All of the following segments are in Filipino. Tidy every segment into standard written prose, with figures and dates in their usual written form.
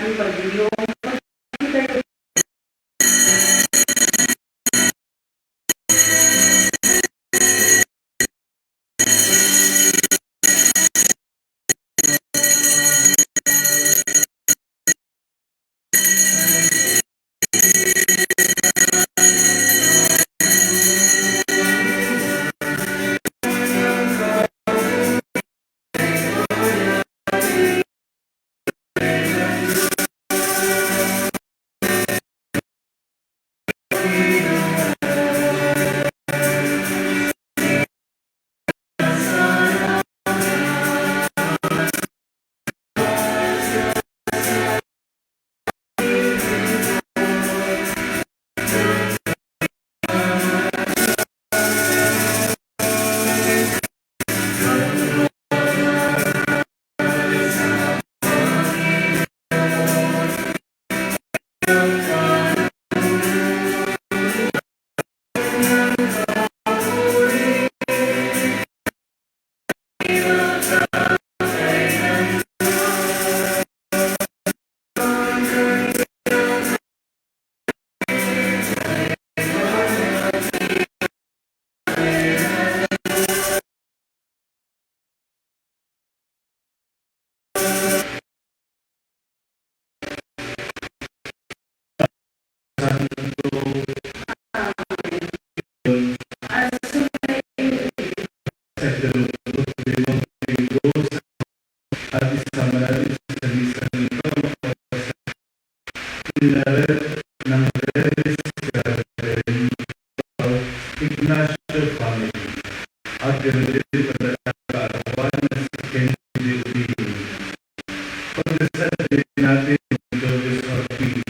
ating pag-iong ng Ignacio family at ganoon din pagkakaarawan ng Kennedy Lee. Pagdasal din natin ang Diyos Ortiz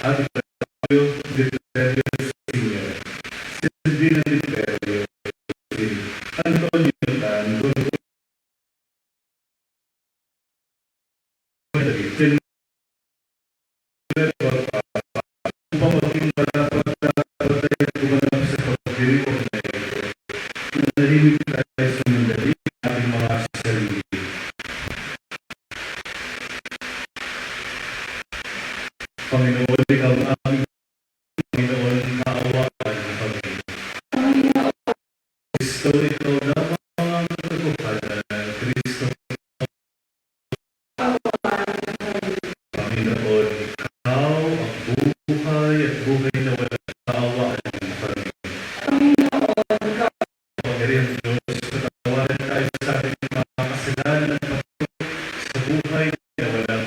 at Fabio Diterio Sr. Silvina Diterio, Antonio Tango, upang maging marapat na patay at gumanap sa pagdiriwang na ito. Nanahimik tayo sa mandali ng ating mga sarili. Panginoon, ikaw ang aming Panginoon, kaawaan ng Panginoon. Kristo, ikaw lamang ang katotohanan. Kristo, Panginoon, ikaw ang buhay at buhay na walang kaawaan ng Panginoon. Panginoon Diyos, patawarin tayo sa ating mga kasalanan sa buhay na walang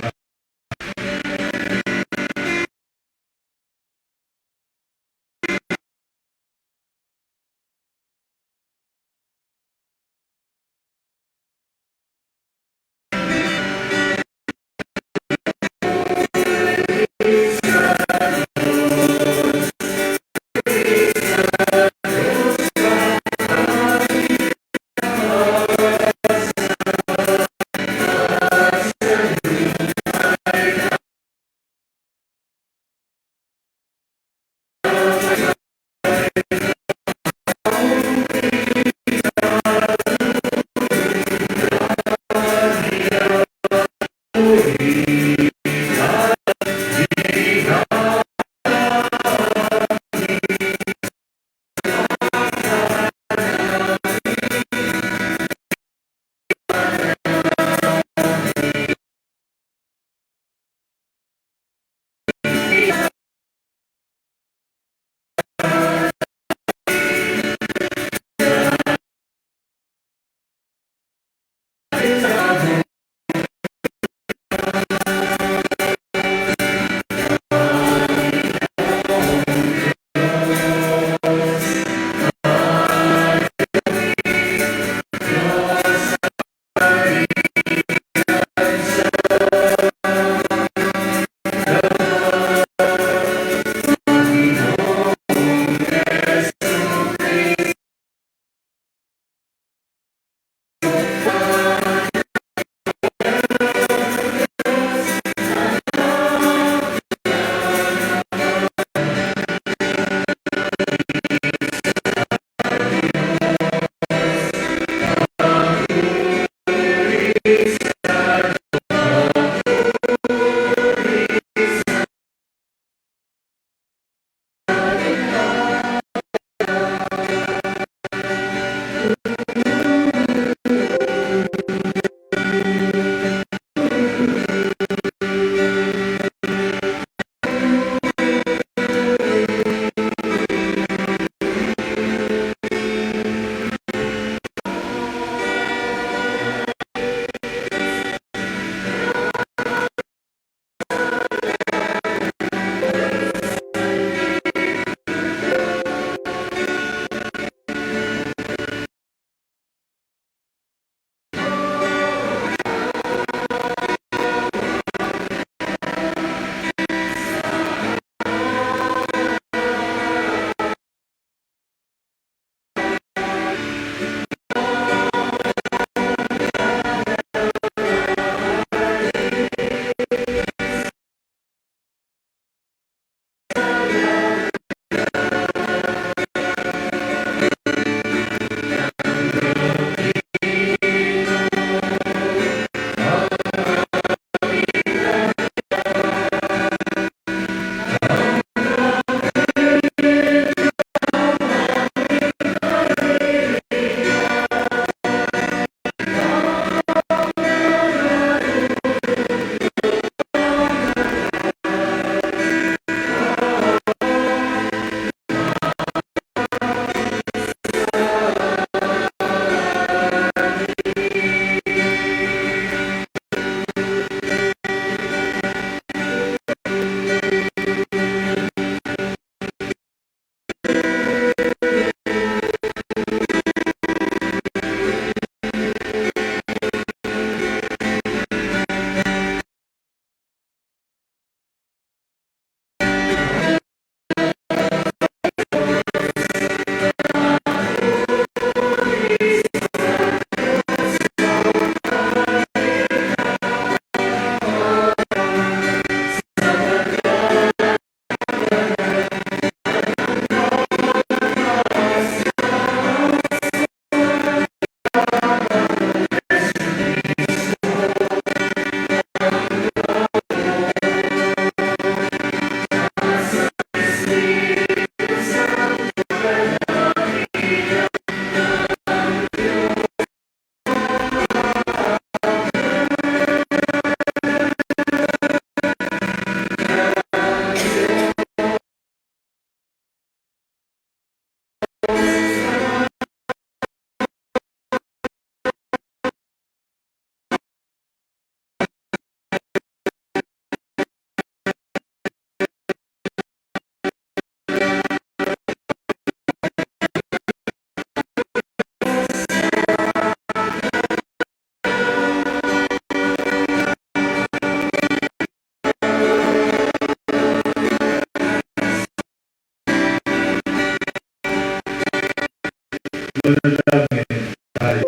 manalangin tayo.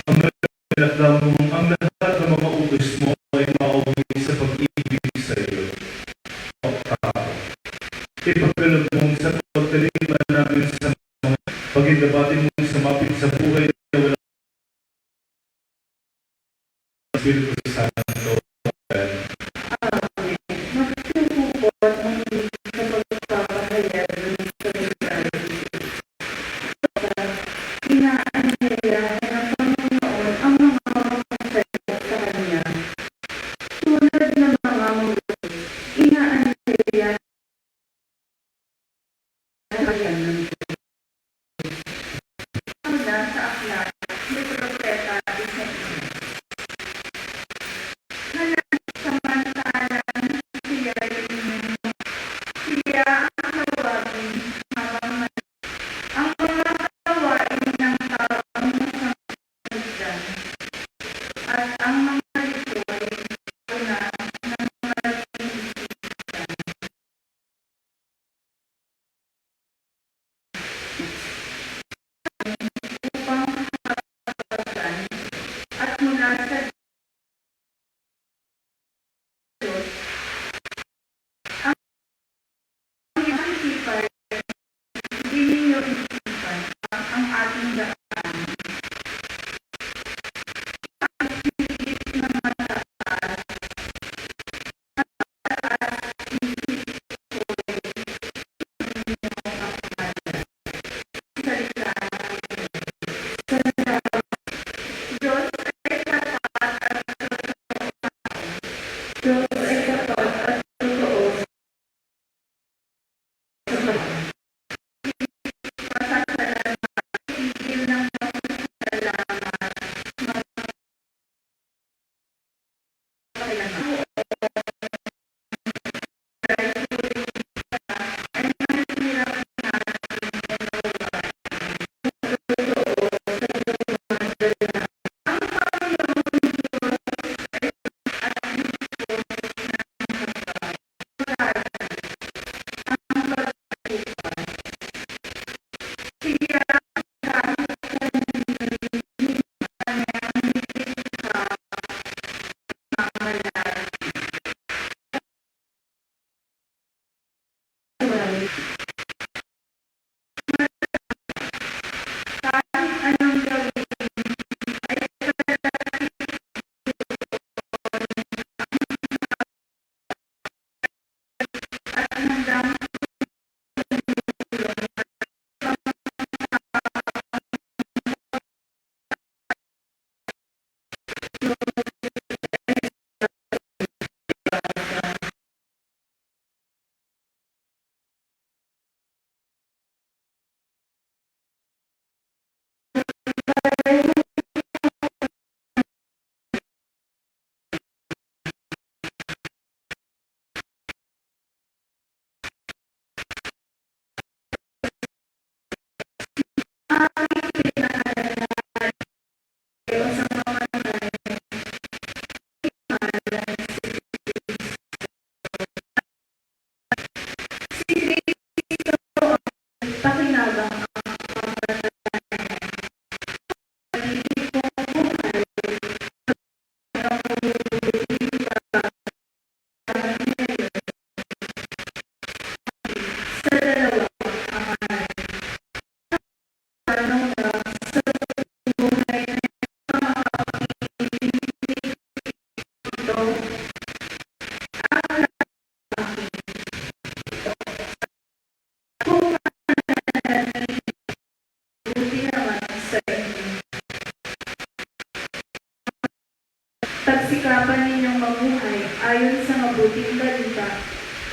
Ang lahat ng mga utos mo ay mauwi sa pag-ibig sa iyo. O tao, ipagkaloob mong sa pagkalingban namin sa mga pag-indabati mong sumapit sa buhay na walang Espiritu Santo. Magtutupot ng sa pagpapahayag ng salita. Inaanyaya ng Panginoon ang mga mapapasaya sa Kanya. Tulad ng mga mulo, inaanyaya ng Kanya ng Diyos. Ang nasa aklat ni Propeta Isaías. Samantalang siya ang tawagin habang ang mga kawain ng taong nasamalitan at ang mga ito ay una ng malaking isipan. Upang kapatagan at mula sa Diyos ang iyong isipan, hindi ninyo isipan ang ating daan. Ang isip na mataas, isip ko ninyo ang malas. Salita Diyos ay tapat at Diyos ay tapat at totoo sa pasasalamat, tigil ng pasasalamat, mapakailanman. Dahil tuloy siya ay mahirap natin ginawa. Totoo sa dumadala. Ang Panginoon Diyos ay at Diyos ng kapal. Ang pagkakupal. Siya kahit kanino kanyang nilikha mamalas. Kahit anong gawin ay kalalaking at handang sa mamatay si Kristo ang pakinabang ang pamatay. Pag-ibig ko buhay ang pag-ibig sa dalawang amahan. Tanong na sa buhay na makapag-ibig ito ang lalaki. Kung mananatili, buti naman sa inyo. Pagsikapan ninyong mabuhay ayon sa mabuting balita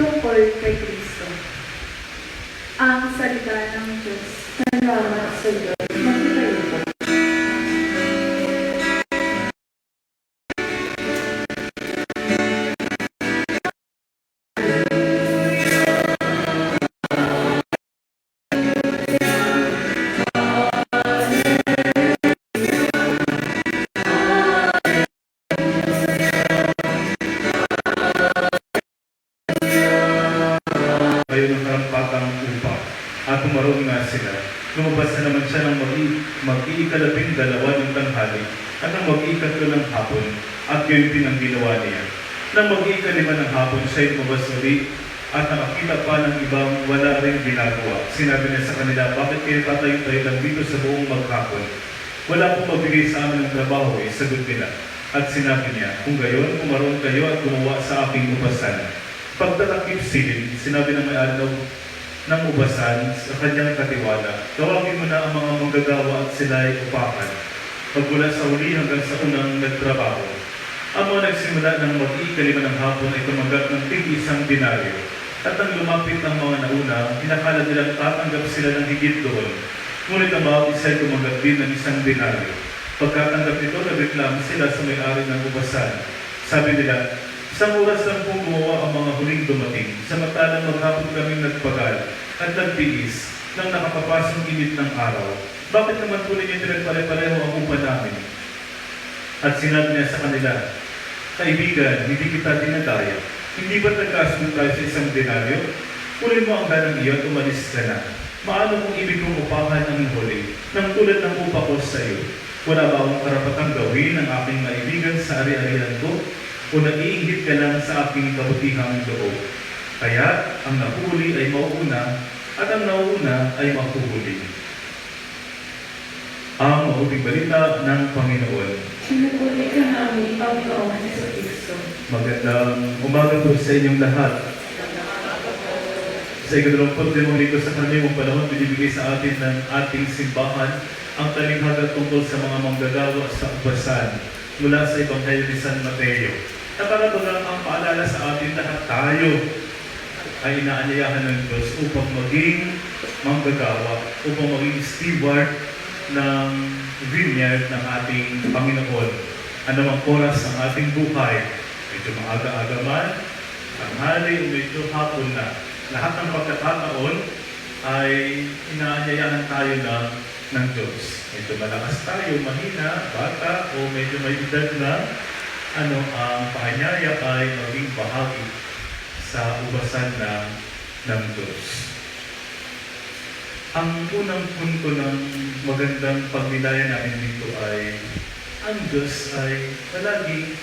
tungkol kay Kristo. Ang salita ng Diyos. Salamat sa Diyos. Magkitayo po. Kayo ng karampatang upa at pumaroon nga sila, lumabas na naman siya ng mag-iikalabing-dalawa ng tanghali at ng mag-iikatlo ng hapon, at yun din ang ginawa niya. Nang mag-iikalima ng hapon, siya'y lumabas ulit at nakakita pa ng ibang wala rin ginagawa. Sinabi niya sa kanila, bakit kayo tatayo-tayo lang dito sa buong maghapon? Wala pong magbigay sa amin ng trabaho, sagot nila. At sinabi niya, kung gayon, pumaroon kayo at gumawa sa aking ubasan. Pagtatakip silid, sinabi ng may-ari ng ubasan sa kanyang katiwala, tawagin mo na ang mga manggagawa at sila ay upakan. Pagmula sa uli hanggang sa unang nagtrabaho. Ang mga nagsimula ng mag-iikalima ng hapon ay tumanggap ng tig-isang denaryo. At nang lumapit ang mga nauna, inakala nilang tatanggap sila ng higit doon. Ngunit ang bawat isa ay tumanggap din ng isang denaryo. Pagkatanggap nito, nagreklamo sila sa may-ari ng ubasan. Sabi nila, isang oras lang po gumawa ang mga huling dumating, samantalang maghapon kaming nagpagal at nagtiis nang nakapapasong init ng araw. Bakit naman po ninyo pinagpare-pareho ang upa namin? At sinabi niya sa kanila, kaibigan, hindi kita dinadaya. Hindi ba nagkasundo tayo sa isang denaryo? Kunin mo ang ganang iyon at umalis ka na. Maano kung ibig kong upahan ang huli, nang tulad ng upa ko sa iyo? Wala ba akong karapatang gawin ang aking kaibigan sa ari-arian ko? O naiingit ka lang sa aking kabutihang loob? Kaya ang nahuhuli ay mauuna at ang nauuna ay mahuhuli. Ang mabuting balita ng Panginoon. Sinupuli ka namin, Panginoon sa Kristo. Magandang umaga po sa inyong lahat. Sa ika-25 dito sa karaniwang panahon, binibigay sa atin ng ating simbahan ang talinghaga tungkol sa mga manggagawa sa ubasan mula sa Ebanghelyo ni San Mateo. Na para bagang ang paalala sa atin lahat tayo ay inaanyayahan ng Diyos upang maging manggagawa, upang maging steward ng vineyard ng ating Panginoon. Anumang oras ng ating buhay, medyo maaga-aga man, tanghali o medyo hapon na, lahat ng pagkakataon ay inaanyayahan tayo ng Diyos. Medyo malakas tayo, mahina, bata, o medyo may edad na, ang paanyaya ay maging bahagi sa ubasan ng Diyos. Ang unang punto ng magandang pagnilayan namin dito ay ang Diyos ay palaging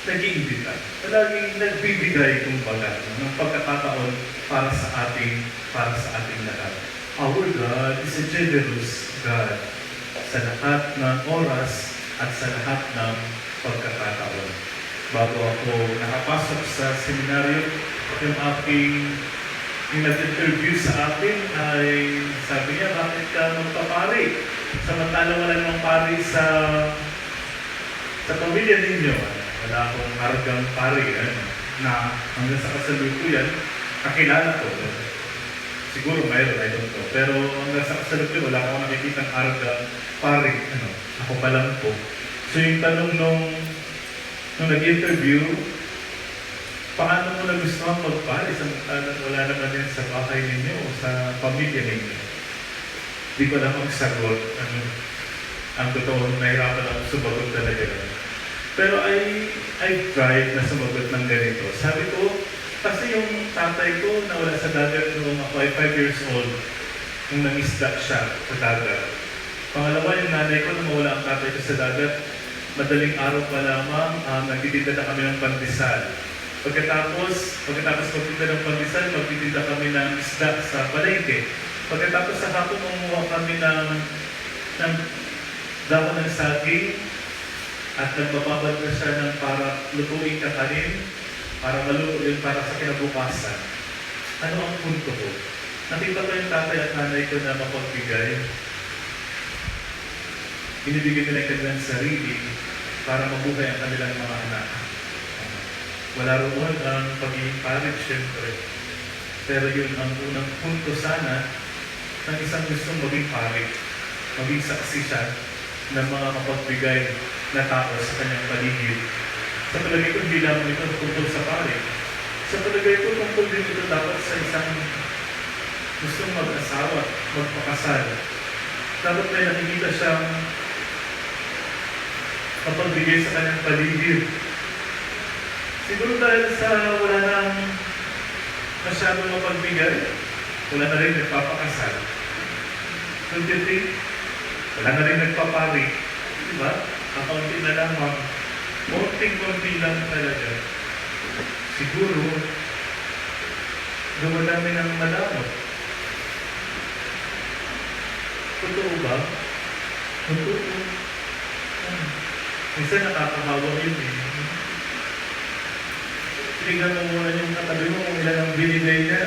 nag-iimbita, palaging nagbibigay kumbaga ng pagkakataon para sa ating lahat. Our God is a generous God sa lahat ng oras at sa lahat ng pagkakataon. Bago ako nakapasok sa seminaryo, yung nag-interview sa akin ay sabi niya, bakit ka magpapari? Samantala wala namang pari sa pamilya ninyo. Wala akong hargang pari na hanggang sa kasalukuyan, kakilala ko. Siguro mayroon, I don't know. Pero hanggang sa kasalukuyan, wala akong nakikitang hargang pari. Ako pa lang po. So yung tanong nung nag-interview, paano mo nagustuhan magpari samantalang wala naman yan sa bahay ninyo o sa pamilya ninyo? Di ko lang magsagot. Ang totoo, nahirapan ako sumagot talaga. Pero I tried na sumagot ng ganito. Sabi ko, kasi yung tatay ko nawala sa dagat noong ako ay 5 years old, nung nangisda siya sa dagat. Pangalawa, yung nanay ko na mawala ang tatay ko sa dagat, madaling araw pa lamang, nagtitinda na kami ng pandesal. Pagkatapos magtinda ng pandesal, magtitinda kami ng isda sa palengke. Pagkatapos sa hapon, umuha kami ng dahon ng saging at nagbababad na siya ng para lutuin kakanin, para maluto yun para sa kinabukasan. Ano ang punto ko? Nakita ko yung tatay at nanay ko na mapagbigay. Binibigyan nila yung kanilang sarili para mabuhay ang kanilang mga anak. Wala roon ang pagiging parent, syempre. Pero yun ang unang punto sana ng isang gustong maging parent. Maging saksi siya ng mga mapagbigay na tao sa kanyang paligid. Sa palagay ko, hindi lamang ito tungkol sa parent. Sa palagay ko, tungkol din ito dapat sa isang gustong mag-asawa, magpakasal. Dapat may nakikita siyang mapagbigay sa kanyang paligid. Siguro dahil sa wala nang masyadong mapagbigay, wala na rin nagpapakasal. 23, wala na rin nagpapari. Diba? Kakaunti na lamang. Konting-konti lang talaga. Siguro, dumadami ng malamot. Totoo ba? Totoo. Minsan nakakahawa yun eh. Tingnan mo muna yung katabi mo kung ilan ang binigay niya.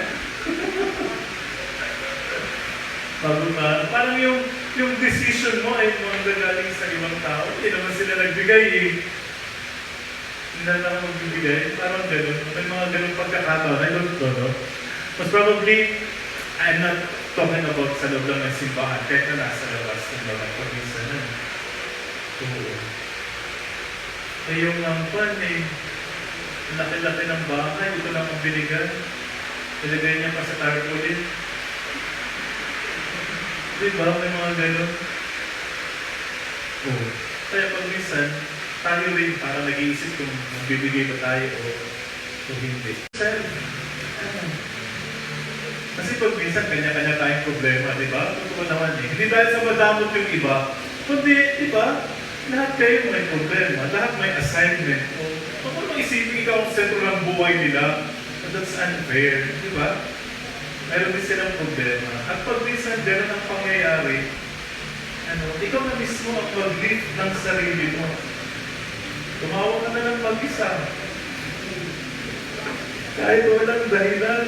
Bago ka, parang yung decision mo ay manggagaling sa ibang tao. Hindi naman sila nagbigay eh. Hindi na lang magbibigay. Parang gano'n. May mga gano'ng pagkakataon. I don't know. Most probably, I'm not talking about sa loob lang ng simbahan. Kahit na nasa labas ng mga pag-isa na. Oo. Eh yung pan eh, laki-laki ng bahay, ito lang ang binigay. Ilagay niya pa sa tarpaulin. Diba? May mga gano'n. Oo. Kaya pag minsan, tayo rin para nag-iisip kung bibigay ba tayo o hindi. Sir, kasi pag minsan, kanya-kanya tayong problema, di ba? Totoo naman eh. Hindi dahil sa madamot yung iba, kundi, di ba? Lahat kayo may problema, lahat may assignment. O kung maisipin ikaw ang sentro ng buhay nila, that's unfair, di ba? Meron din silang problema. At pag minsan gano'n ang pangyayari, ikaw na mismo ang mag-lift ng sarili mo. Tumawa ka na lang mag-isa. Kahit walang dahilan.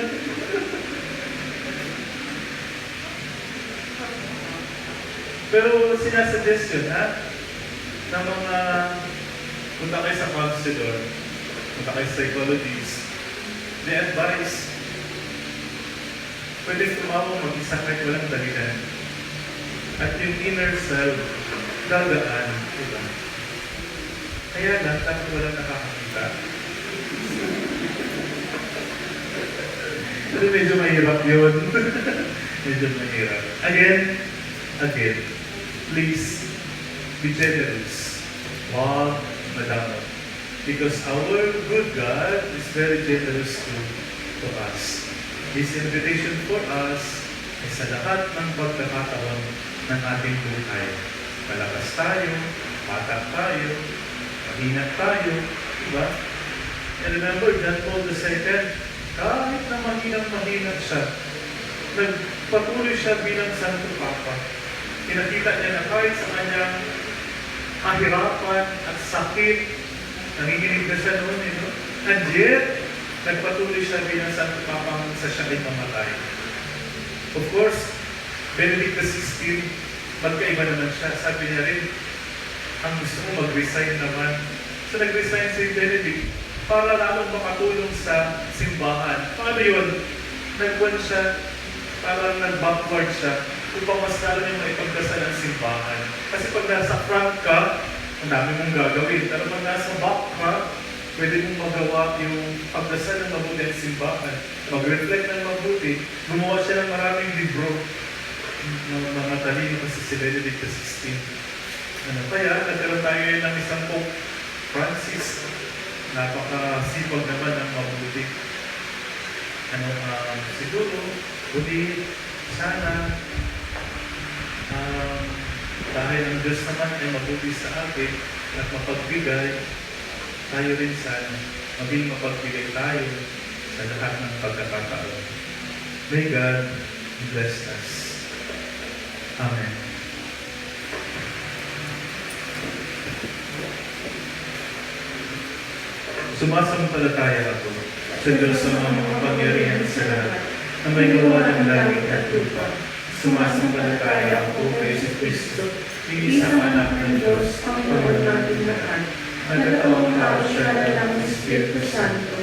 Pero sinasuggest yun, na mga punta kayo sa counselor, punta kayo sa psychologist, they advise, pwede tumawa mag-isa kahit walang dahilan. At yung inner self, dadaan, diba? Kaya lang, tapos walang nakakakita. Pero medyo mahirap yun. Medyo mahirap. Again, please be generous. Wag madamot. Because our good God is very generous to us. His invitation for us ay sa lahat ng pagkakataon ng ating buhay. Malakas tayo, patak tayo, mahinat tayo, diba? And remember, John Paul II, kahit na mahinat siya, nagpatuloy siya bilang Santo Papa. Pinakita niya na kahit sa kanyang kahirapan at sakit, nanginginig na siya noon, and yet, nagpatuloy siya bilang Santo Papa hanggang sa siya ay mamatay. Of course, Benedict XVI, magkaiba naman siya. Sabi niya rin, ang gusto mo mag-resign naman. So nag-resign si Benedict para lalong makatulong sa simbahan. Paano yun? Nagwan siya, parang nag-backward siya upang mas lalo yung maipagdasal ang simbahan. Kasi pag nasa front ka, ang dami mong gagawin. Pero pag nasa back ka, pwede mong magawa yung pagdasal ng mabuti ang simbahan. Mag-reflect ng mabuti. Gumawa siya ng maraming libro ng mga talino kasi si Benedict XVI. Kaya nagkaroon tayo ng isang Pope Francis. Napakasipag naman ng mabuti. Siguro, buti, sana, dahil ang Diyos naman ay mabuti sa atin at mapagbigay, tayo rin sana, maging mapagbigay tayo sa lahat ng pagkakataon. May God bless us. Amen. Sumasampalataya ako sa Diyos sa mga makapangyarihan sa lahat na may gawa ng langit at lupa. Sumasampalataya ako kay Jesus Cristo, iisang anak ng Diyos, ang Panginoon natin lahat. Nagkatawang tao siya ng Espiritu Santo.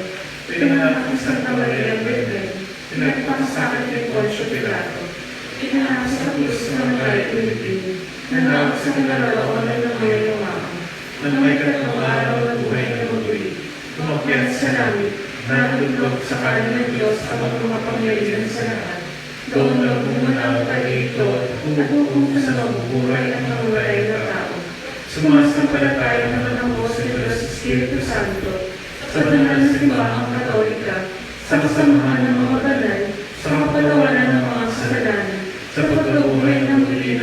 Pinanganak ng Santa Maria Virgen. Pinagpakasakit ni Poncio Pilato. Pinanganak sa krus ng mga Pilipino. Nanawag sa kinaroonan ng mga lumang. Nang may katawang araw at buhay na muli. Tumakyat sa langit. Natulog sa kanan ng Diyos ang mga makapangyarihan sa lahat. Doon na bumunang kalito at hukukum sa mabubuhay ang mga walay na tao. Sumasampalataya naman ako sa Diyos Espiritu Santo, sa banal na simbahang Katolika, sa kasamahan ng mga banal, sa kapatawaran ng mga kasalanan, sa pagkabuhay ng muli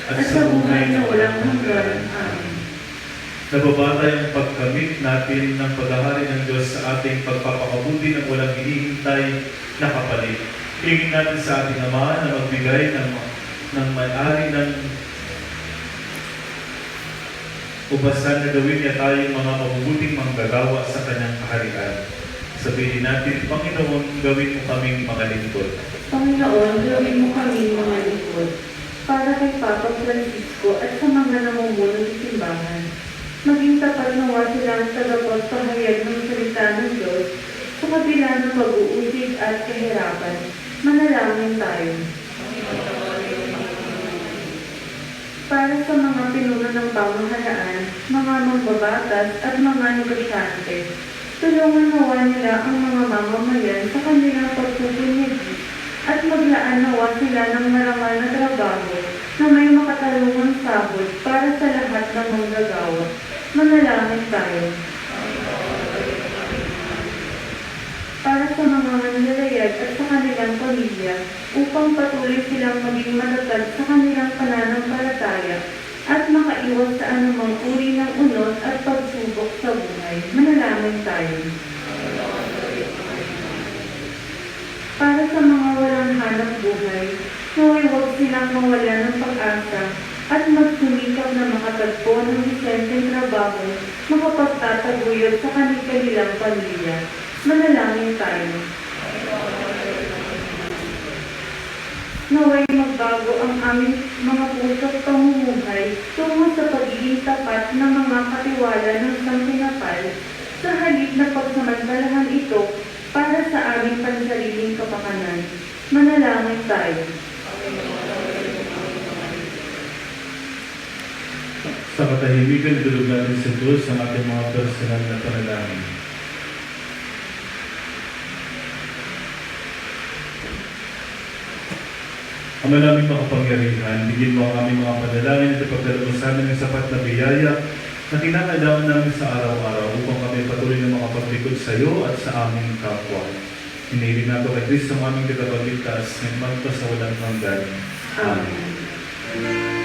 at sa buhay na walang hanggan. Amen. Nababatay ang pagkamit natin ng paghahari ng Diyos sa ating pagpapakabuti ng walang hinihintay na kapalit. Hingin natin sa ating Ama na magbigay ng may-ari ng ubasan na gawin niya tayong mga mabubuting manggagawa sa kanyang kaharian. Sabihin natin, Panginoon, gawin mo kaming mga lingkod. Panginoon, gawin mo kami mga lingkod para kay Papa Francisco at sa mga namumuno ng simbahan. Maging tapat nawa sila ang tagapagpahayag ng salita ng Diyos sa kabila ng pag-uusig at kahirapan. Manalangin tayo. Para sa mga pinuno ng pamahalaan, mga mambabatas at mga negosyante, tulungan nawa nila ang mga mamamayan sa kanilang pagpupunyagi at maglaan nawa sila ng marangal na trabaho na may makatarungang sabot para sa lahat ng manggagawa. Manalangin tayo. Para sa mga manlalayag at sa kanilang pamilya, upang patuloy silang maging matatag sa kanilang pananampalataya at makaiwas sa anumang uri ng unos at pagsubok sa buhay. Manalangin tayo. Para sa mga walang hanap buhay, naway huwag silang mawala ng pag-asa at magsumikap na makatagpo ng disenteng trabaho, makapagtataguyod sa kanilang pamilya. Manalangin tayo. Naway magbago ang aming mga puso't pamumuhay tungo sa pagiging tapat ng mga katiwala ng Santinapal sa halip na pagsamantalahan ito para sa aming pansariling kapakanan. Manalangin tayo. Sa katahimikan, idulog natin sa Diyos ang ating mga personal na panalangin. Ama namin makapangyarihan, bigyan mo ang aming mga panalangin at ipagdala mo sa amin ng sapat na biyaya na kinakailangan namin sa araw-araw upang kami patuloy na makapaglikod sa iyo at sa aming kapwa. Hinihiling nato kay Kristo ang aming tagapagligtas na magpa sa walang hanggan. Amen.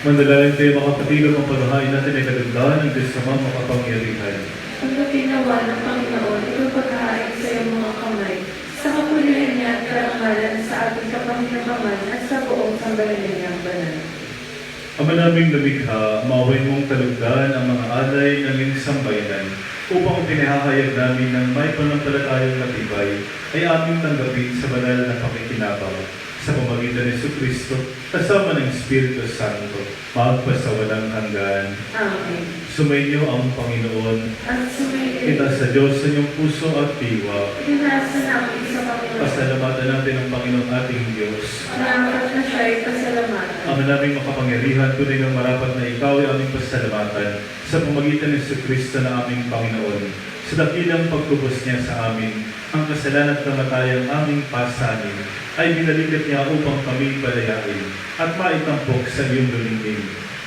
Manalangin kayo makapatigang ang paghahain natin ay kagandahan ng Diyos na makapangyarihan. Pagdating nawa ng Panginoon, ikaw paghahain sa iyong mga kamay, sa kapulihan niya at karangalan sa ating kapanginabangan at sa buong sambayanan niyang banal. Ama naming lumikha, maway mong talugdan ang mga alay ng iyong sambayanan upang pinahahayag namin ng may pananampalatayang matibay ay aming tanggapin sa banal na pakikinabang sa pamamagitan ni Jesucristo kasama ng Espiritu Santo magpasawalang hanggan. Amen. Sumainyo ang Panginoon. At sumayin, Kita sa Diyos sa inyong puso at diwa. pinasa namin sa Panginoon. Pasalamatan natin ang Panginoon ating Diyos. Dapat na siya ay pasalamatan. Ama naming makapangyarihan, tunay ng marapat na ikaw ay aming pasalamatan sa pamagitan ng Jesucristo na aming Panginoon. Sa dakilang pagtubos niya sa amin, ang kasalanan at kamatayang aming pasanin ay binalikat niya upang kami palayain at maitampok sa iyong lumingin.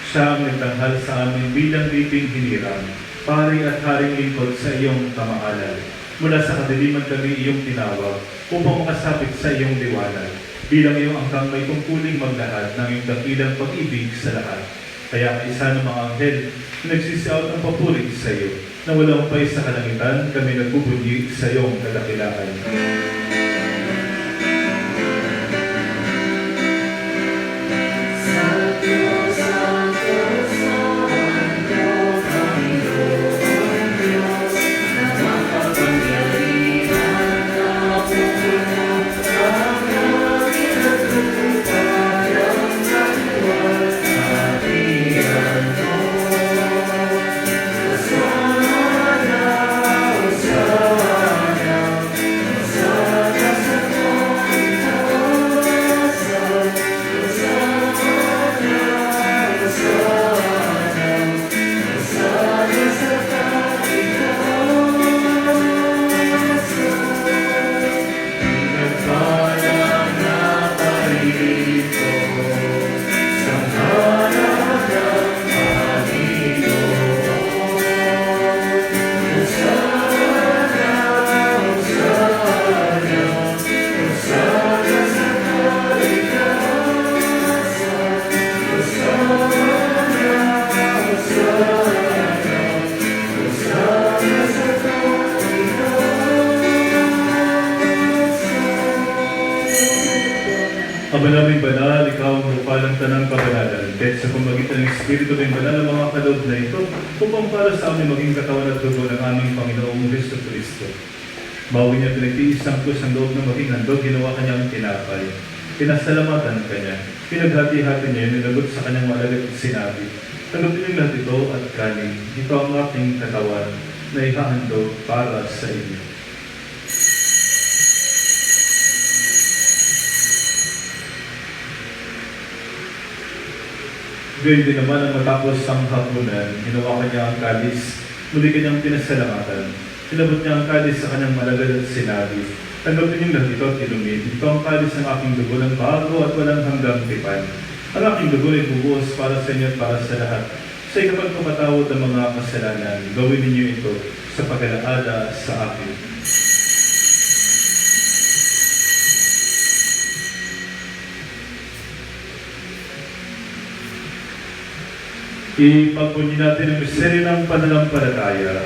Siya ang nagtanghal sa amin bilang bibing hinirang, pari at haring lingkod sa iyong kamaalan. Mula sa kadiliman kami iyong tinawag upang makasapit sa iyong liwanag. Bilang iyong angkang may tungkuling maglahad ng iyong dakilang pag-ibig sa lahat. Kaya kaisa ng mga anghel na nagsisiyaw ng papuri sa iyo, na walang pay sa kalangitan, kami nagbubunyi sa iyong kadakilaan. Ama namin banal, ikaw ang rupalang tanang kabanalan. Kahit sa pamagitan ng Espiritu ng banal ang mga kaloob na ito, upang para sa amin maging katawan at dugo ng aming Panginoong Jesucristo. Bawi niya pinagtiis ang krus ang loob na maging handog, ginawa kanyang tinapay. Pinasalamatan kanya, pinaghati-hati niya, nilagot sa kanyang malalit at sinabi, tanggapin niyo lahat ito at kanin, ito ang aking katawan na ihahandog para sa inyo. Gayun din naman ang matapos ang hapunan, hinawakan niya ang kalis, muli kanyang pinasalamatan. Inabot niya ang kalis sa kanyang malagad at sinabi, tanggapin niyong lahat ito at inumin. Ito ang kalis ng aking dugo ng bago at walang hanggang tipan. Ang aking dugo ay bubuhos para sa inyo at para sa lahat. Sa ikapagpapatawad ng mga kasalanan, gawin ninyo ito sa pag-alaala sa akin. Ipagpunyi natin ang misteryo ng pananampalataya.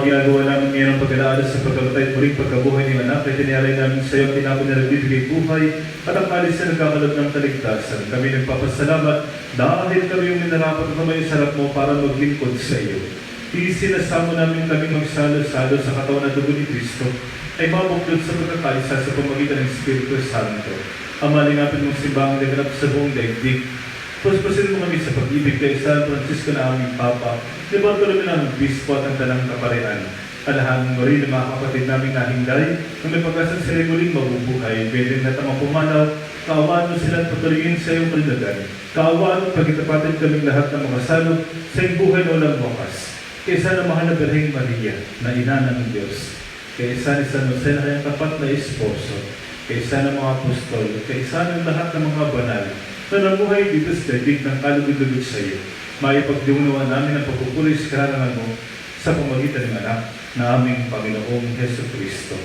Ginagawa namin ngayon ang pag-alaala sa pagkamatay at muling pagkabuhay ng anak ay tiniyalay namin sa iyo ang tinapon na nagbibigay buhay at ang kalis na nagkakalot ng kaligtasan. Kami nagpapasalamat dahil kami yung minarapat na may sarap mo para maglingkod sa iyo. Isinasamo namin kami magsalo-salo sa katawan at dugo ni Kristo ay mabuklod sa pagkakaisa sa pamagitan ng Espiritu Santo. Ama, lingapin mong simbahang naganap sa buong daigdig. Puspusin mo kami sa pag-ibig kay San Francisco na aming Papa, Libantuloy ng Bispo at ang Tanang Kaparian. Alahanin mo rin ang mga kapatid naming nahinday na may pag-asa sila muling mabubuhay. Pwede na tamang pumanaw, kaawaan mo sila at patuloyin sa iyong kalinagan. Kaawaan mo pagkitapatin kaming lahat ng mga salot sa iyong buhay na walang wakas. Kaysa na mahal na Birheng Maria, na ina ng Diyos. Kaysa ni San Jose na kayang tapat na esposo. Kaysa ng mga apostol. Kaysa ng lahat ng mga banal na namuhay dito sa daig ng kalugod-lugod sa iyo. Maipagdiunawa namin ang pagpupulay sa karangan mo sa pamagitan ng anak na aming Panginoong Heso Kristo.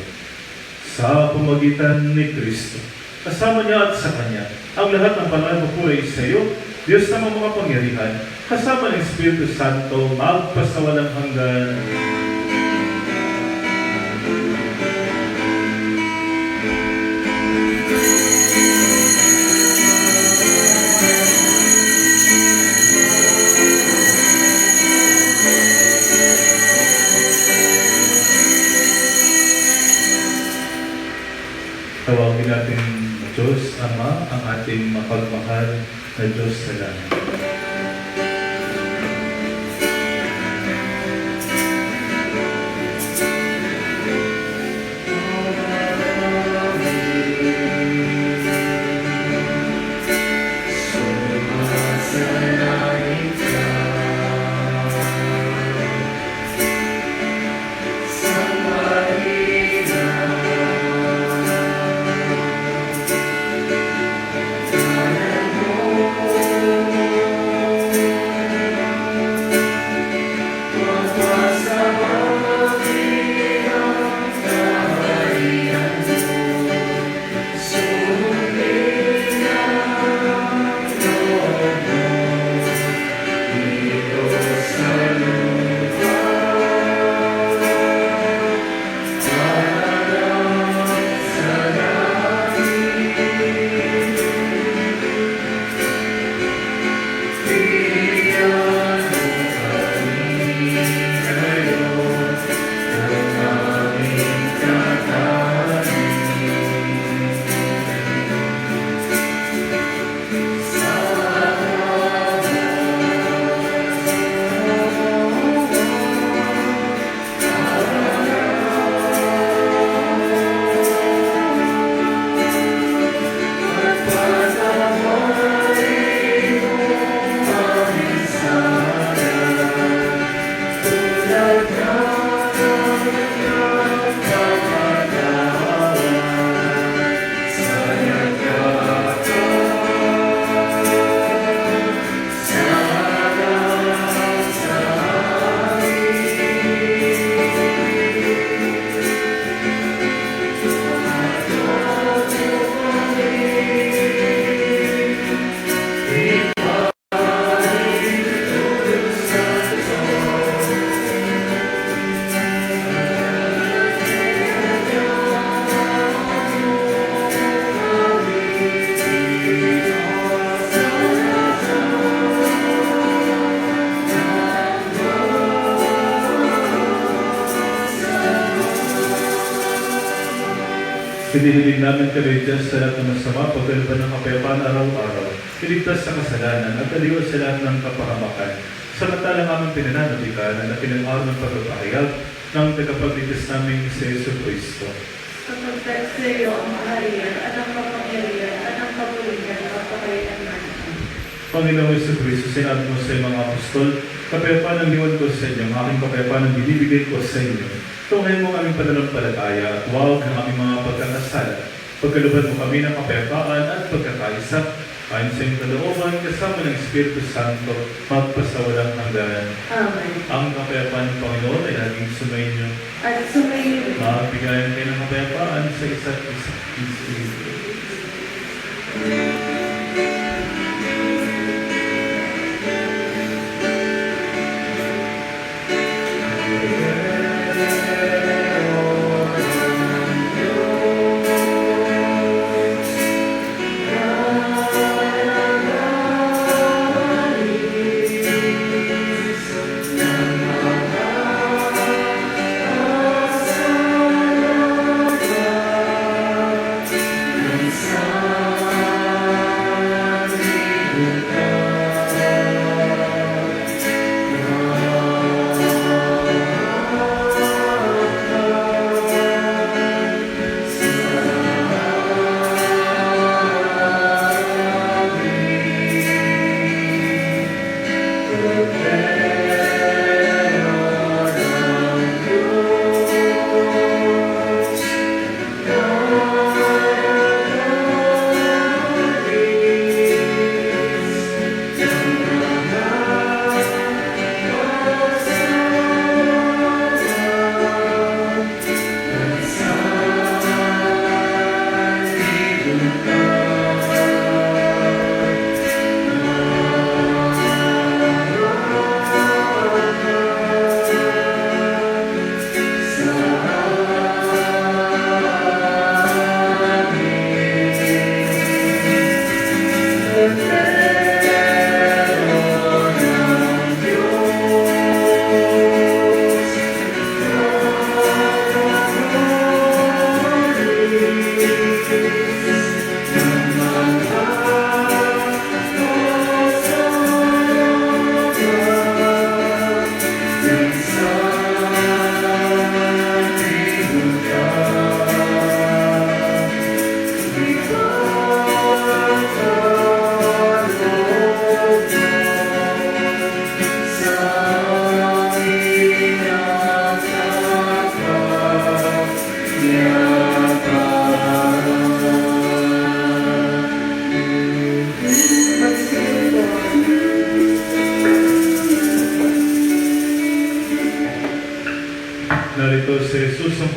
Sa pamagitan ni Kristo, kasama niya at sa Kanya, ang lahat ng pananampupulay sa iyo, Diyos na mga pangyarihan, kasama ng Espiritu Santo, magpasawalang hanggan. Tawagin natin Diyos Ama, ang ating mapagmahal na Diyos sa langit. Hinihiling namin kami Diyos sa lahat ng masama, pagkaliban ng kapayapaan araw-araw, iligtas sa kasalanan at aliwas sa lahat ng kapahamakan. Samantalang aming pinananabikan na pinag-araw ng pagpapahayag ng tagapagligtas namin sa Yesu Kristo. Sapagkat sa iyo ang kaharian at ang kapangyarihan at ang kapulihan at kapakayanan. Panginoong Yesu Kristo, sinabi mo sa mga apostol, kapayapaan ang liwan ko sa inyo, ang aking kapayapaan ang binibigay ko sa inyo. Tunghayin mo ang aming pananampalataya at huwag ng aming mga pagkakasala. Pagkalooban mo kami ng kapayapaan at pagkakaisa, ayon sa iyong kalooban, kasama ng Espiritu Santo, magpasawalang hanggan. Amen. Ang kapayapaan ng Panginoon ay laging sumainyo. At sumayin. Mabigayan kayo ng kapayapaan sa isa't isa.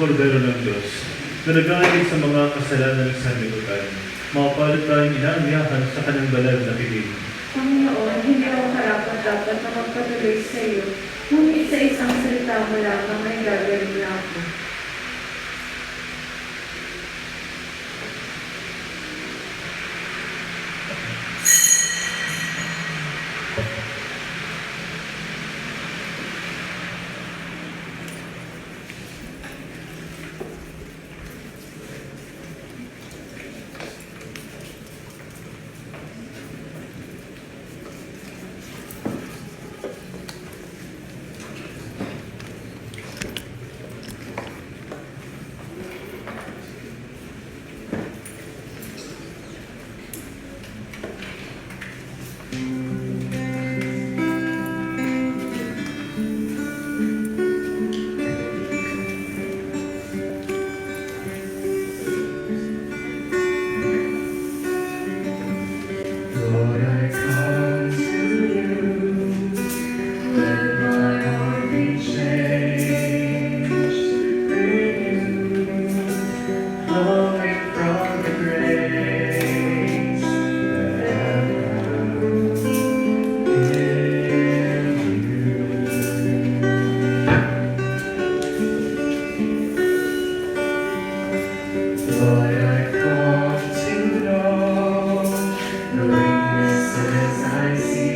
kordero ng Diyos na nag-aalit sa mga kasalanan ng sanlibutan. Makapalit tayong inaanyahan sa kanyang banal na piling. Panginoon, hindi ako karapat-dapat na magpatuloy sa iyo, ngunit sa isang salita mo lamang ay gagaling na ako. Lord, I come to you. Let my heart be changed. Renewed, flowing from the grace that I found in you. Lord, I come to know the weaknesses I see.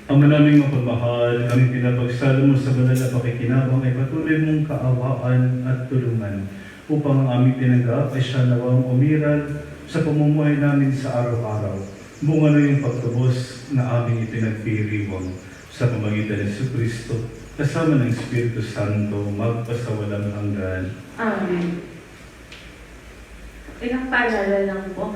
Ama naming mapagmahal, aming pinapagsalo mo sa banal na pakikinabang ay patuloy mong kaawaan at tulungan upang ang aming tinanggap ay siya nawang umiral sa pamumuhay namin sa araw-araw. Bunga na yung pagtubos na aming ipinagpiriwang sa pamagitan ng Kristo kasama ng Espiritu Santo magpasawalang hanggan. Amen. Ilang paalala lang po.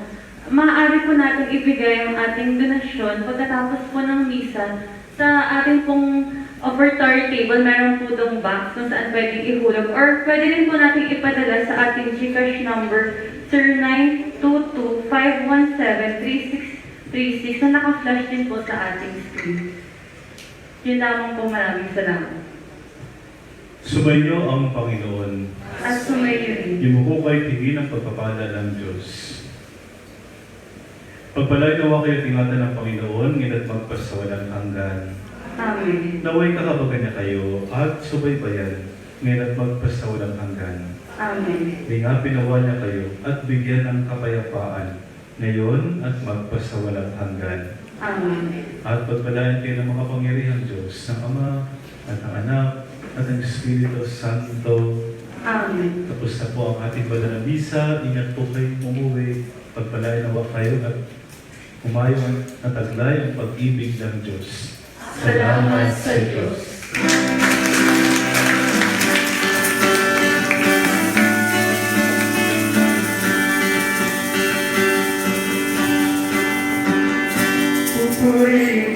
Maaari po natin ibigay ang ating donasyon pagkatapos po ng misa sa ating pong offertory table. Meron po dong box kung saan pwedeng ihulog. Or pwede rin po natin ipadala sa ating GCash number 0922-517-3636 na naka-flash din po sa ating screen. Yun lamang po, maraming salamat. Sumainyo ang Panginoon. At sumayo rin. Imuhukay tingin ang pagpapala ng Diyos. Pagpalain nawa kayo tingatan ng Panginoon, ngayon at magpasawalang hanggan. Amen. Naway kakabagan niya kayo at subaybayan, ngayon at magpasawalang hanggan. Amen. Lingapin nawa niya kayo at bigyan ng kapayapaan, ngayon at magpasawalang hanggan. Amen. At pagpalain kayo ng mga pangyarihang Diyos, ng Ama at ng Anak at ng Espiritu Santo. Amen. Tapos na po ang ating banal na misa. Ingat po kayong umuwi. Pagpalain nawa kayo at humayong at taglay ang pag-ibig ng Diyos. Salamat sa Diyos. Pupurihin